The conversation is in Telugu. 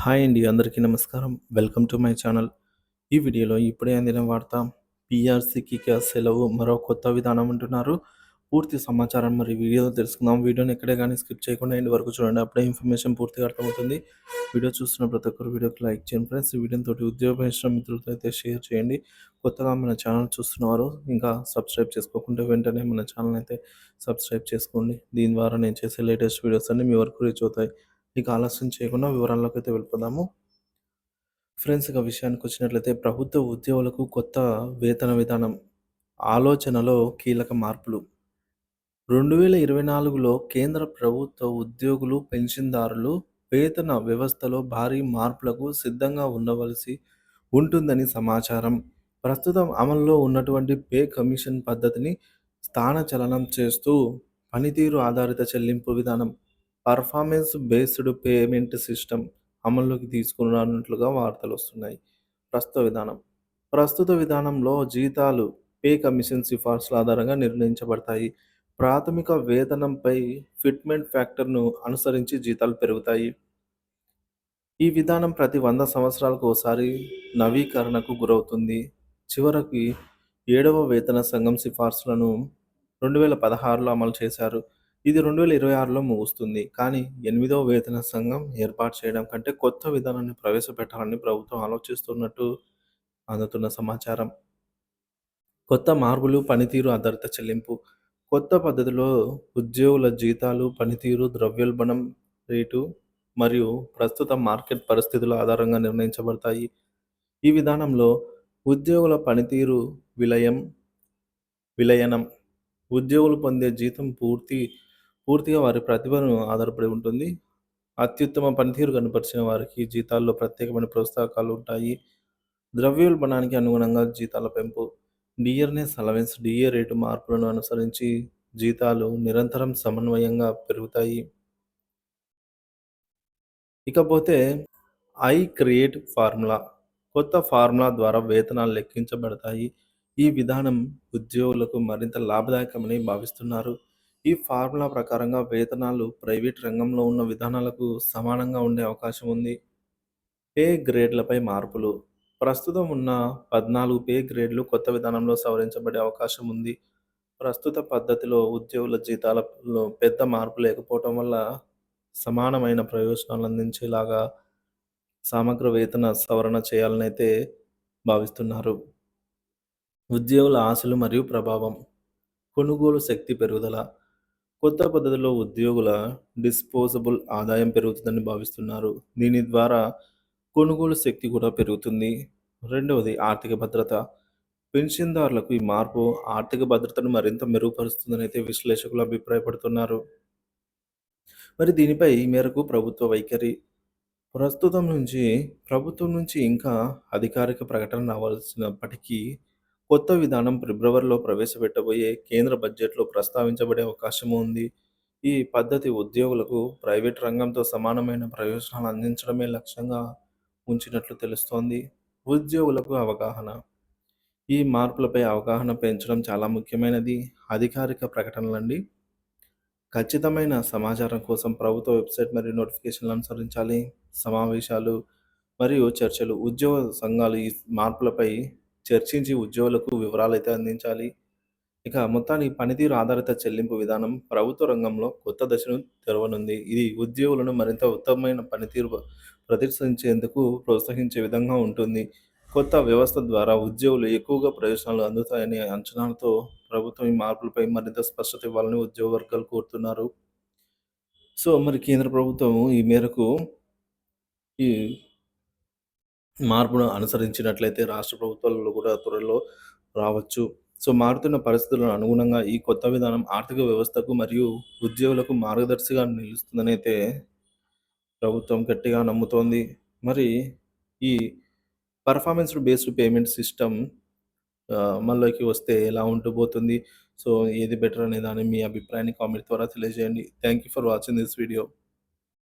హాయ్ అండి. అందరికీ నమస్కారం. Welcome to my channel. ఈ వీడియోలో ఇప్పుడే అందిన వార్త పీఆర్సీకి సెలవు మరో కొత్త విధానం అంటున్నారు. పూర్తి సమాచారం మరి వీడియోలో తెలుసుకుందాం. వీడియోని ఎక్కడే గానీ స్కిప్ చేయకుండా ఎండ్ వరకు చూడండి. అప్పుడే ఇన్ఫర్మేషన్ పూర్తిగా అర్థమవుతుంది. వీడియో చూస్తున్న ప్రతి ఒక్కరు వీడియోకి లైక్ చేయండి ఫ్రెండ్స్. ఈ వీడియోతోటి ఉద్యోగ మిత్రులతో అయితే షేర్ చేయండి. కొత్తగా మన ఛానల్ చూస్తున్నవారు ఇంకా సబ్స్క్రైబ్ చేసుకోకుంటే వెంటనే మన ఛానల్ అయితే సబ్స్క్రైబ్ చేసుకోండి. దీని ద్వారా నేను చేసే లేటెస్ట్ వీడియోస్ అన్నీ మీ వరకు రీచ్ అవుతాయి. ఇక ఆలస్యం చేయకుండా వివరాల్లోకైతే వెళ్ళిపోదాము. ఫ్రెండ్స్, ఇక విషయానికొచ్చినట్లయితే ప్రభుత్వ ఉద్యోగులకు కొత్త వేతన విధానం ఆలోచనలో కీలక మార్పులు. 2024లో కేంద్ర ప్రభుత్వ ఉద్యోగులు, పెన్షన్దారులు వేతన వ్యవస్థలో భారీ మార్పులకు సిద్ధంగా ఉండవలసి ఉంటుందని సమాచారం. ప్రస్తుతం అమల్లో ఉన్నటువంటి పే కమిషన్ పద్ధతిని స్థానచలనం చేస్తూ పనితీరు ఆధారిత చెల్లింపు విధానం పర్ఫార్మెన్స్ బేస్డ్ పేమెంట్ సిస్టమ్ అమల్లోకి తీసుకురానున్నట్లుగా వార్తలొస్తున్నాయి. ప్రస్తుత విధానం ప్రస్తుత విధానంలో జీతాలు పే కమిషన్ సిఫార్సుల ఆధారంగా నిర్ణయించబడతాయి. ప్రాథమిక వేతనంపై ఫిట్మెంట్ ఫ్యాక్టర్‌ను అనుసరించి జీతాలు పెరుగుతాయి. ఈ విధానం ప్రతి 100 సంవత్సరాలకు ఓసారి నవీకరణకు గురవుతుంది. చివరికి 7వ వేతన సంఘం సిఫార్సులను 2016లో అమలు చేశారు. ఇది 2026లో ముగుస్తుంది. కానీ 8వ వేతన సంఘం ఏర్పాటు చేయడం కంటే కొత్త విధానాన్ని ప్రవేశపెట్టాలని ప్రభుత్వం ఆలోచిస్తున్నట్టు అందుతున్న సమాచారం. కొత్త మార్పులు, పనితీరు ఆధారిత చెల్లింపు. కొత్త పద్ధతిలో ఉద్యోగుల జీతాలు, పనితీరు, ద్రవ్యోల్బణం రేటు మరియు ప్రస్తుత మార్కెట్ పరిస్థితుల ఆధారంగా నిర్ణయించబడతాయి. ఈ విధానంలో ఉద్యోగుల పనితీరు విలయనం ఉద్యోగులు పొందే జీతం పూర్తిగా వారి ప్రతిభను ఆధారపడి ఉంటుంది. అత్యుత్తమ పనితీరు కనపరిచిన వారికి జీతాల్లో ప్రత్యేకమైన ప్రోత్సాహకాలు ఉంటాయి. ద్రవ్యోల్బణానికి అనుగుణంగా జీతాల పెంపు. డియర్‌నెస్ అలవెన్స్ డిఏ రేటు మార్పులను అనుసరించి జీతాలు నిరంతరం సమన్వయంగా పెరుగుతాయి. ఇకపోతే క్రియేట్ ఫార్ములా. కొత్త ఫార్ములా ద్వారా వేతనాలు లెక్కించబడతాయి. ఈ విధానం ఉద్యోగులకు మరింత లాభదాయకమని భావిస్తున్నారు. ఈ ఫార్ములా ప్రకారంగా వేతనాలు ప్రైవేట్ రంగంలో ఉన్న విధానాలకు సమానంగా ఉండే అవకాశం ఉంది. పే గ్రేడ్లపై మార్పులు. ప్రస్తుతం ఉన్న 14 పే గ్రేడ్లు కొత్త విధానంలో సవరించబడే అవకాశం ఉంది. ప్రస్తుత పద్ధతిలో ఉద్యోగుల జీతాలలో పెద్ద మార్పు లేకపోవటం వల్ల సమానమైన ప్రయోజనాలు అందించేలాగా సమగ్ర వేతన సవరణ చేయాలనైతే భావిస్తున్నారు. ఉద్యోగుల ఆశలు మరియు ప్రభావం. కొనుగోలు శక్తి పెరుగుదల. కొత్త పద్ధతిలో ఉద్యోగుల డిస్పోజబుల్ ఆదాయం పెరుగుతుందని భావిస్తున్నారు. దీని ద్వారా కొనుగోలు శక్తి కూడా పెరుగుతుంది. రెండవది ఆర్థిక భద్రత. పెన్షన్దారులకు ఈ మార్పు ఆర్థిక భద్రతను మరింత మెరుగుపరుస్తుందని అయితే విశ్లేషకులు అభిప్రాయపడుతున్నారు. మరి దీనిపై ఈ మేరకు ప్రభుత్వ వైఖరి. ప్రస్తుతం నుంచి ప్రభుత్వం నుంచి ఇంకా అధికారిక ప్రకటన రావాల్సినప్పటికీ కొత్త విధానం ఫిబ్రవరిలో ప్రవేశపెట్టబోయే కేంద్ర బడ్జెట్‌లో ప్రస్తావించబడే అవకాశం ఉంది. ఈ పద్ధతి ఉద్యోగులకు ప్రైవేట్ రంగంతో సమానమైన ప్రయోజనాలు అందించడమే లక్ష్యంగా ఉంచినట్లు తెలుస్తోంది. ఉద్యోగులకు అవగాహన. ఈ మార్పులపై అవగాహన పెంచడం చాలా ముఖ్యమైనది. అధికారిక ప్రకటనలండి. ఖచ్చితమైన సమాచారం కోసం ప్రభుత్వ వెబ్‌సైట్ మరియు నోటిఫికేషన్‌లను అనుసరించాలి. సమావేశాలు మరియు చర్చలు. ఉద్యోగ సంఘాలు ఈ మార్పులపై చర్చించి ఉద్యోగులకు వివరాలైతే అందించాలి. ఇక మొత్తానికి పనితీరు ఆధారిత చెల్లింపు విధానం ప్రభుత్వ రంగంలో కొత్త దశను తెరవనుంది. ఇది ఉద్యోగులను మరింత ఉత్తమమైన పనితీరు ప్రదర్శించేందుకు ప్రోత్సహించే విధంగా ఉంటుంది. కొత్త వ్యవస్థ ద్వారా ఉద్యోగులు ఎక్కువగా ప్రయోజనాలు అందుతాయనే అంచనాలతో ప్రభుత్వం ఈ మార్పులపై మరింత స్పష్టత ఇవ్వాలని ఉద్యోగ వర్గాలు కోరుతున్నారు. సో, మరి కేంద్ర ప్రభుత్వం ఈ మేరకు ఈ మార్పును అనుసరించినట్లయితే రాష్ట్ర ప్రభుత్వాలలో కూడా త్వరలో రావచ్చు. సో, మారుతున్న పరిస్థితులకు అనుగుణంగా ఈ కొత్త విధానం ఆర్థిక వ్యవస్థకు మరియు ఉద్యోగులకు మార్గదర్శిగా నిలుస్తుందనైతే ప్రభుత్వం గట్టిగా నమ్ముతోంది. మరి ఈ పర్ఫార్మెన్స్ బేస్డ్ పేమెంట్ సిస్టమ్ అమల్లోకి వస్తే ఎలా ఉండబోతుంది? సో, ఏది బెటర్ అనే దాని మీ అభిప్రాయాన్ని కామెంట్ ద్వారా తెలియజేయండి. Thank you for watching this video.